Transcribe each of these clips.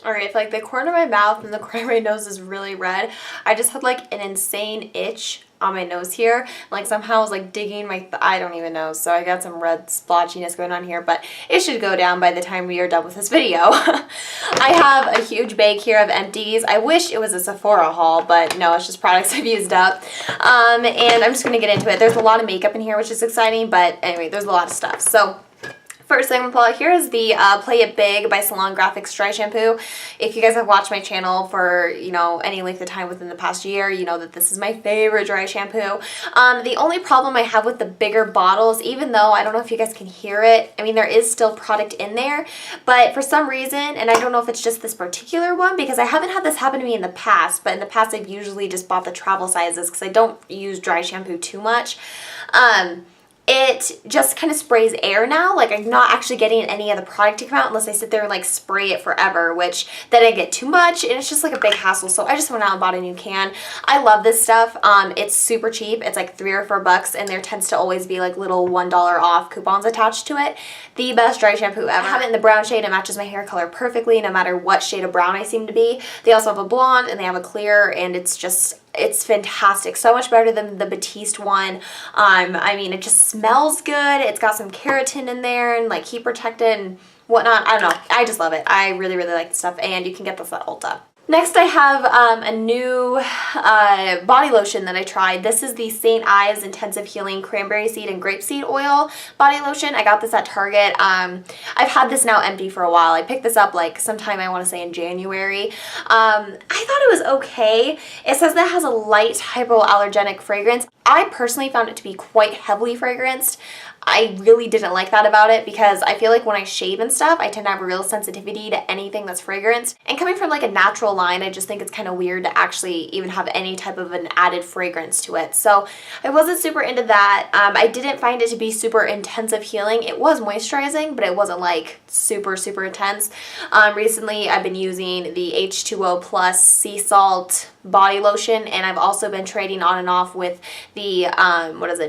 Alright, like the corner of my mouth and the corner of my nose is really red. I just had like an insane itch on my nose here. Like somehow I was like digging my, I don't even know. So I got some red splotchiness going on here, but it should go down by the time we are done with this video. I have a huge bag here of Empties. I wish it was a Sephora haul, but no, it's just products I've used up. And I'm just going to get into it. There's a lot of makeup in here, which is exciting, but anyway, there's a lot of stuff. So first thing I'm going to pull out here is the Play It Big by Salon Graphics Dry Shampoo. If you guys have watched my channel for, you know, any length of time within the past year, you know that this is my favorite dry shampoo. The only problem I have with the bigger bottles, even though I don't know if you guys can hear it, I mean, there is still product in there, but for some reason, and I don't know if it's just this particular one, because I haven't had this happen to me in the past, but in the past I've usually just bought the travel sizes because I don't use dry shampoo too much. It just kind of sprays air now. Like I'm not actually getting any of the product to come out unless I sit there and like spray it forever, which then I get too much and it's just like a big hassle. So I just went out and bought a new can. I love this stuff. It's super cheap. It's like $3 or $4 and there tends to always be like little $1 off coupons attached to it. The best dry shampoo ever. I have it in the brown shade. It matches my hair color perfectly no matter what shade of brown I seem to be. They also have a blonde and they have a clear and it's just, it's fantastic. So much better than the Batiste one. I mean, it just smells good. It's got some keratin in there and like heat protected and whatnot. I don't know. I just love it. I really, really like the stuff and you can get this at Ulta. Next I have a new body lotion that I tried. This is the St. Ives Intensive Healing Cranberry Seed and Grapeseed Oil body lotion. I got this at Target. I've had this now empty for a while. I picked this up like sometime I want to say in January. I thought it was okay. It says that it has a light hypoallergenic fragrance. I personally found it to be quite heavily fragranced. I really didn't like that about it because I feel like when I shave and stuff, I tend to have a real sensitivity to anything that's fragranced. And coming from like a natural line, I just think it's kind of weird to actually even have any type of an added fragrance to it. So I wasn't super into that. I didn't find it to be super intensive healing. It was moisturizing, but it wasn't like super, super intense. Recently, I've been using the H2O Plus Sea Salt body lotion and I've also been trading on and off with the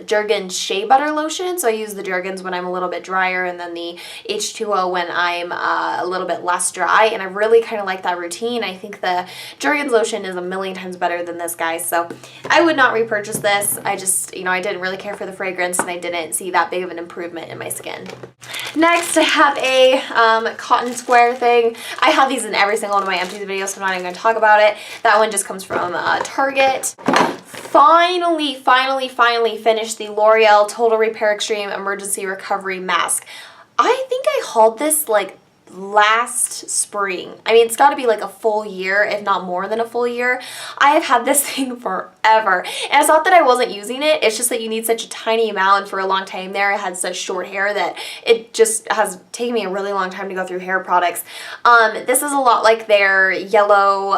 Jergens Shea Butter lotion. So I use the Jergens when I'm a little bit drier and then the H2O when I'm a little bit less dry, and I really kind of like that routine. I think the Jergens lotion is a million times better than this, guys, so I would not repurchase this. I just, you know, I didn't really care for the fragrance and I didn't see that big of an improvement in my skin. Next, I have a cotton square thing. I have these in every single one of my Empties videos, so I'm not even going to talk about it. That one just comes from Target. Finally finished the L'Oreal Total Repair Extreme Emergency Recovery Mask. I think I hauled this like last spring. I mean, it's got to be like a full year, if not more than a full year. I have had this thing forever. And it's not that I wasn't using it, it's just that you need such a tiny amount, and for a long time there I had such short hair that it just has taken me a really long time to go through hair products. This is a lot like their yellow,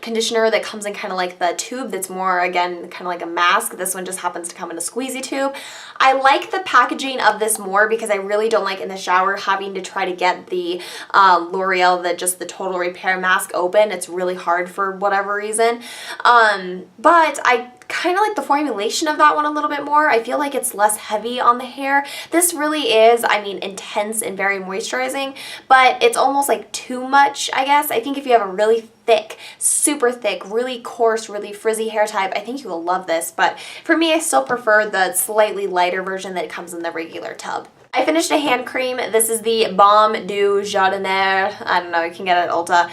conditioner that comes in kind of like the tube that's more, again, kind of like a mask. This one just happens to come in a squeezy tube. I like the packaging of this more because I really don't like in the shower having to try to get the L'Oreal, the Total Repair Mask open. It's really hard for whatever reason. But I kind of like the formulation of that one a little bit more. I feel like it's less heavy on the hair. This really is, I mean, intense and very moisturizing, but it's almost like too much, I guess. I think if you have a really thick, super thick, really coarse, really frizzy hair type, I think you will love this. But for me, I still prefer the slightly lighter version that comes in the regular tub. I finished a hand cream. This is the Baume du Jardinier. I don't know, you can get it at Ulta.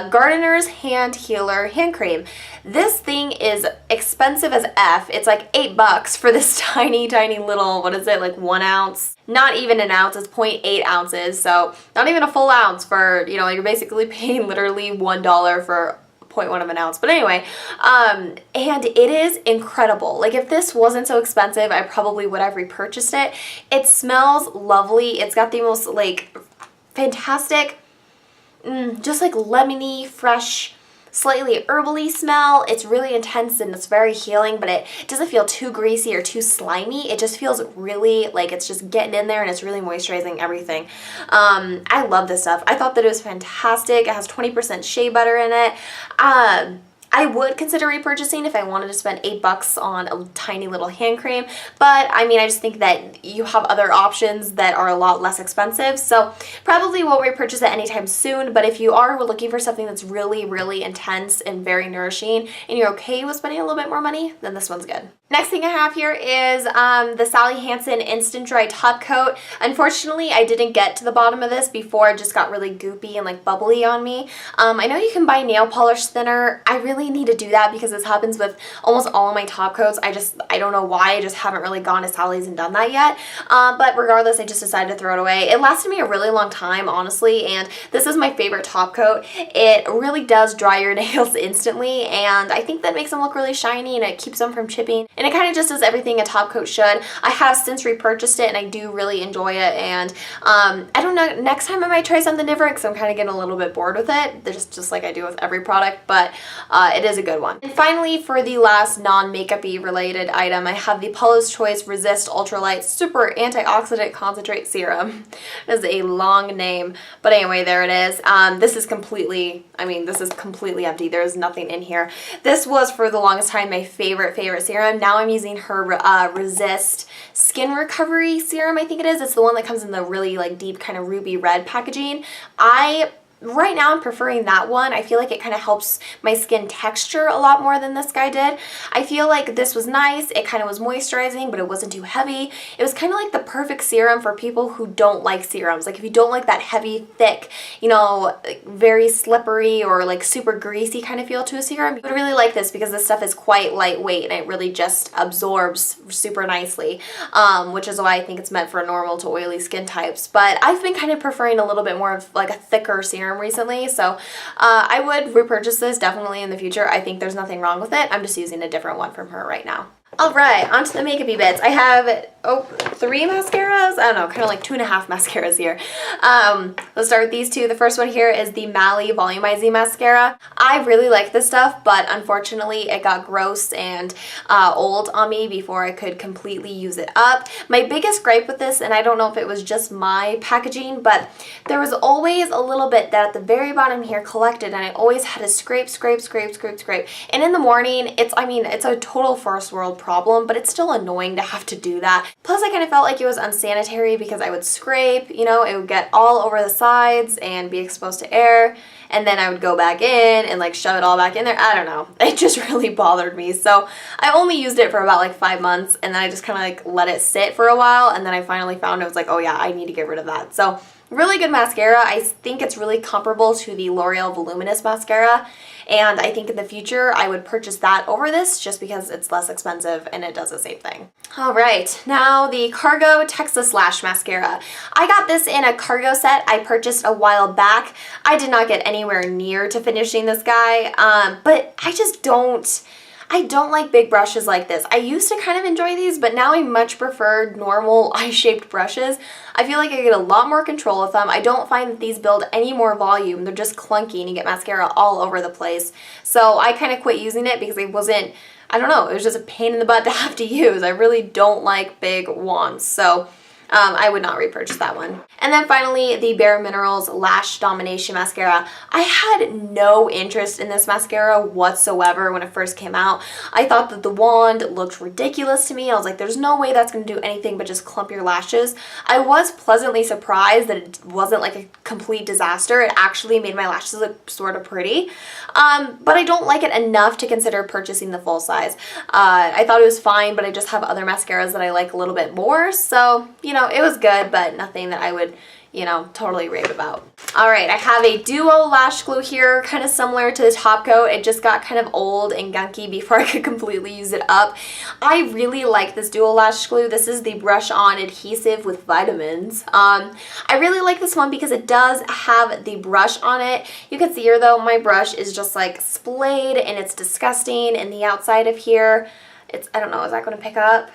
Gardener's Hand Healer Hand Cream. This thing is expensive as F. It's like $8 for this tiny, tiny little, what is it, like 1 ounce? Not even an ounce, it's 0.8 ounces. So not even a full ounce for, you know, you're basically paying literally $1 for 0.1 of an ounce. But anyway, and it is incredible. Like if this wasn't so expensive, I probably would have repurchased it. It smells lovely. It's got the most like fantastic, just like lemony, fresh, slightly herbally smell. It's really intense and it's very healing, but it doesn't feel too greasy or too slimy. It just feels really like it's just getting in there and it's really moisturizing everything. I love this stuff. I thought that it was fantastic. It has 20% shea butter in it. I would consider repurchasing if I wanted to spend $8 on a tiny little hand cream, but I mean, I just think that you have other options that are a lot less expensive, so probably won't repurchase it anytime soon. But if you are looking for something that's really intense and very nourishing and you're okay with spending a little bit more money, then this one's good. Next thing I have here is the Sally Hansen Instant Dry Top Coat. Unfortunately, I didn't get to the bottom of this before it just got really goopy and like bubbly on me. I know you can buy nail polish thinner. I really need to do that because this happens with almost all of my top coats. I don't know why, I just haven't really gone to Sally's and done that yet. But regardless, I just decided to throw it away. It lasted me a really long time, honestly, and this is my favorite top coat. It really does dry your nails instantly, and I think that makes them look really shiny and it keeps them from chipping. And it kind of just does everything a top coat should. I have since repurchased it and I do really enjoy it, and I don't know, next time I might try something different because I'm kind of getting a little bit bored with it, just like I do with every product, but it is a good one. And finally, for the last non-makeup-y related item, I have the Paula's Choice Resist Ultralight Super Antioxidant Concentrate Serum. It is a long name, but anyway, there it is. This is completely empty. There is nothing in here. This was for the longest time my favorite serum. Now I'm using her Resist Skin Recovery Serum, I think it is. It's the one that comes in the really like deep kind of ruby red packaging. Right now I'm preferring that one. I feel like it kind of helps my skin texture a lot more than this guy did. I feel like this was nice. It kind of was moisturizing, but it wasn't too heavy. It was kind of like the perfect serum for people who don't like serums. Like if you don't like that heavy, thick, you know, very slippery or like super greasy kind of feel to a serum, you would really like this because this stuff is quite lightweight and it really just absorbs super nicely, which is why I think it's meant for normal to oily skin types. But I've been kind of preferring a little bit more of like a thicker serum recently, so I would repurchase this definitely in the future. I think there's nothing wrong with it. I'm just using a different one from her right now. Alright, onto the makeup-y bits. I have, 3 mascaras? I don't know, kind of like 2.5 mascaras here. Let's start with these two. The first one here is the Mally Volumizing Mascara. I really like this stuff, but unfortunately it got gross and old on me before I could completely use it up. My biggest gripe with this, and I don't know if it was just my packaging, but there was always a little bit that at the very bottom here collected, and I always had to scrape. And in the morning, it's a total first world problem, but it's still annoying to have to do that. Plus, I kind of felt like it was unsanitary because I would scrape, you know, it would get all over the sides and be exposed to air, and then I would go back in and like shove it all back in there. I don't know. It just really bothered me. So I only used it for about like 5 months, and then I just kind of like let it sit for a while, and then I finally found it was like, oh yeah, I need to get rid of that. So really good mascara. I think it's really comparable to the L'Oreal Voluminous Mascara, and I think in the future I would purchase that over this just because it's less expensive and it does the same thing. Alright, now the Cargo Texas Lash Mascara. I got this in a cargo set I purchased a while back. I did not get anywhere near to finishing this guy, but I don't like big brushes like this. I used to kind of enjoy these, but now I much prefer normal eye-shaped brushes. I feel like I get a lot more control with them. I don't find that these build any more volume. They're just clunky and you get mascara all over the place. So I kind of quit using it because it wasn't, I don't know, it was just a pain in the butt to have to use. I really don't like big wands. So I would not repurchase that one. And then finally, the Bare Minerals Lash Domination Mascara. I had no interest in this mascara whatsoever when it first came out. I thought that the wand looked ridiculous to me. I was like, there's no way that's going to do anything but just clump your lashes. I was pleasantly surprised that it wasn't like a complete disaster. It actually made my lashes look sort of pretty. But I don't like it enough to consider purchasing the full size. I thought it was fine, but I just have other mascaras that I like a little bit more. So, you know, it was good, but nothing that I would, you know, totally rave about. Alright, I have a duo lash glue here, kind of similar to the top coat. It just got kind of old and gunky before I could completely use it up. I really like this duo lash glue. This is the Brush On Adhesive with Vitamins. I really like this one because it does have the brush on it. You can see here though, my brush is just like splayed and it's disgusting, and the outside of here, I don't know, is that going to pick up?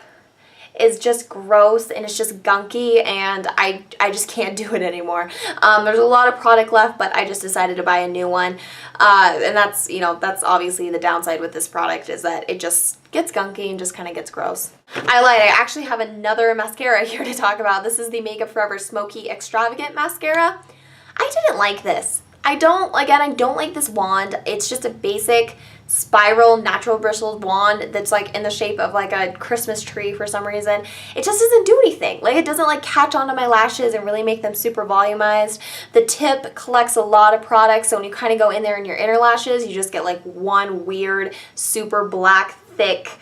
Is just gross and it's just gunky, and I just can't do it anymore. There's a lot of product left, but I just decided to buy a new one, and that's, you know, that's obviously the downside with this product, is that it just gets gunky and just kind of gets gross. I lied, I actually have another mascara here to talk about. This is the Makeup Forever Smoky Extravagant Mascara. I didn't like this. I don't like this wand. It's just a basic spiral natural bristled wand that's like in the shape of like a Christmas tree for some reason. It just doesn't do anything. Like, it doesn't like catch onto my lashes and really make them super volumized. The tip collects a lot of products, so when you kind of go in there in your inner lashes, you just get like one weird, super black, thick,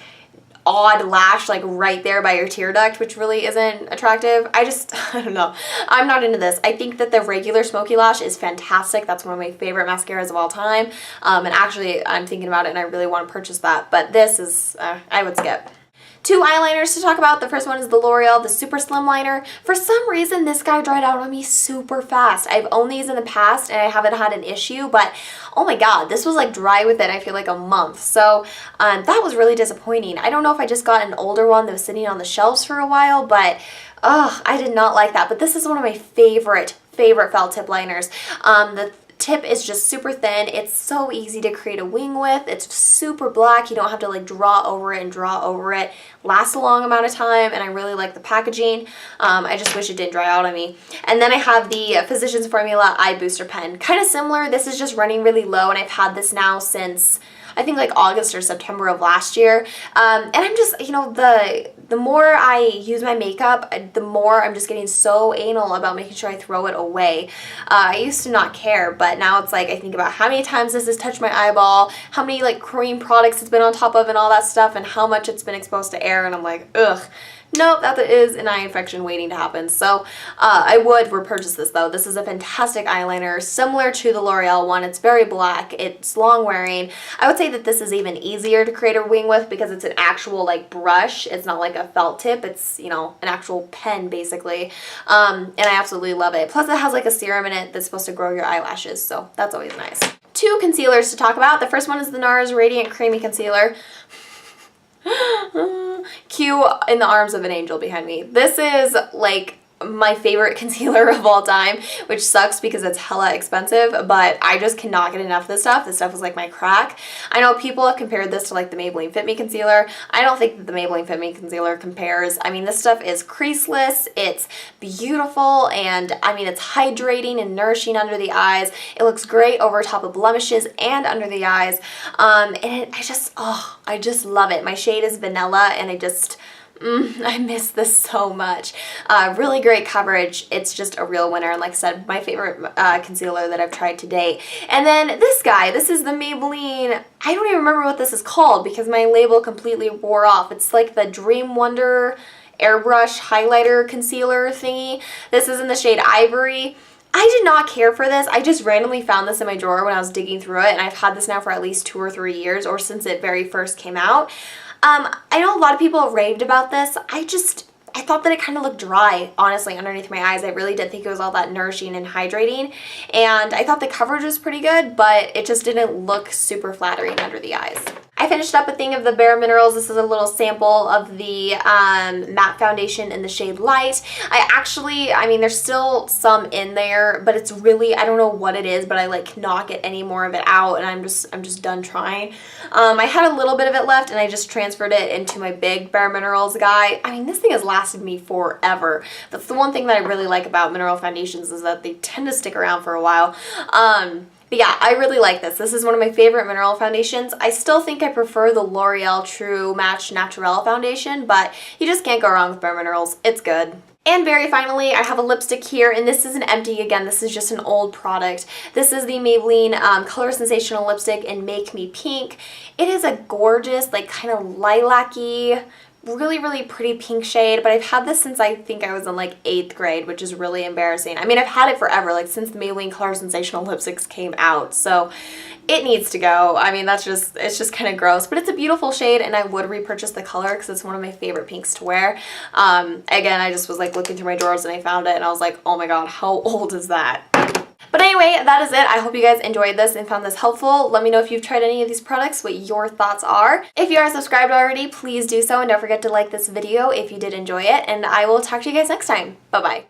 odd lash like right there by your tear duct, which really isn't attractive. I don't know. I'm not into this. I think that the regular smoky lash is fantastic. That's one of my favorite mascaras of all time. And actually, I'm thinking about it and I really want to purchase that. But this is, I would skip. 2 eyeliners to talk about. The first one is the L'Oreal, the Super Slim Liner. For some reason, this guy dried out on me super fast. I've owned these in the past and I haven't had an issue, but oh my god, this was like dry within, I feel like, a month. So that was really disappointing. I don't know if I just got an older one that was sitting on the shelves for a while, but I did not like that. But this is one of my favorite felt tip liners. The tip is just super thin. It's so easy to create a wing with. It's super black. You don't have to like draw over it and draw over it. Lasts a long amount of time, and I really like the packaging. I just wish it didn't dry out on me. And then I have the Physicians Formula Eye Booster Pen. Kind of similar. This is just running really low, and I've had this now since I think like August or September of last year. And I'm just, you know, the more I use my makeup, the more I'm just getting so anal about making sure I throw it away. I used to not care, but now it's like I think about how many times this has touched my eyeball, how many like cream products it's been on top of and all that stuff, and how much it's been exposed to air, and I'm like, ugh. Nope, that is an eye infection waiting to happen. So I would repurchase this though. This is a fantastic eyeliner, similar to the L'Oreal one. It's very black. It's long wearing. I would say that this is even easier to create a wing with because it's an actual like brush. It's not like a felt tip. It's, you know, an actual pen basically. And I absolutely love it. Plus it has like a serum in it that's supposed to grow your eyelashes. So that's always nice. 2 concealers to talk about. The first one is the NARS Radiant Creamy Concealer. Cue in the arms of an angel behind me. This is like my favorite concealer of all time, which sucks because it's hella expensive, but I just cannot get enough of this stuff. This stuff is like my crack. I know people have compared this to like the Maybelline Fit Me concealer. I don't think that the Maybelline Fit Me concealer compares. I mean, this stuff is creaseless, it's beautiful, and I mean, it's hydrating and nourishing under the eyes. It looks great over top of blemishes and under the eyes. I just love it. My shade is Vanilla, and I miss this so much. Really great coverage. It's just a real winner, and like I said, my favorite concealer that I've tried to date. And then this guy, this is the Maybelline, I don't even remember what this is called because my label completely wore off. It's like the Dream Wonder airbrush highlighter concealer thingy. This is in the shade Ivory. I did not care for this. I just randomly found this in my drawer when I was digging through it, and I've had this now for at least 2 or 3 years, or since it very first came out. I know a lot of people have raved about this. I thought that it kind of looked dry, honestly, underneath my eyes. I really did think it was all that nourishing and hydrating, and I thought the coverage was pretty good, but it just didn't look super flattering under the eyes. I finished up a thing of the Bare Minerals. This is a little sample of the matte foundation in the shade Light. I mean, there's still some in there, but it's really, I don't know what it is, but I like cannot get any more of it out, and I'm just done trying. I had a little bit of it left, and I just transferred it into my big Bare Minerals guy. I mean, this thing has lasted me forever. That's the one thing that I really like about mineral foundations, is that they tend to stick around for a while. But yeah, I really like this. This is one of my favorite mineral foundations. I still think I prefer the L'Oreal True Match Naturelle foundation, but you just can't go wrong with Bare Minerals. It's good. And very finally, I have a lipstick here, and this is an empty. Again, this is just an old product. This is the Maybelline Color Sensational Lipstick in Make Me Pink. It is a gorgeous, like kind of lilac-y, really pretty pink shade, but I've had this since I think I was in like 8th grade, which is really embarrassing. I mean, I've had it forever, like since the Maybelline Color Sensational Lipsticks came out, so it needs to go. I mean, it's just kind of gross, but it's a beautiful shade, and I would repurchase the color because it's one of my favorite pinks to wear. Again, I just was like looking through my drawers and I found it, and I was like, oh my god, how old is that? But anyway, that is it. I hope you guys enjoyed this and found this helpful. Let me know if you've tried any of these products, what your thoughts are. If you are subscribed already, please do so, and don't forget to like this video if you did enjoy it, and I will talk to you guys next time. Bye-bye.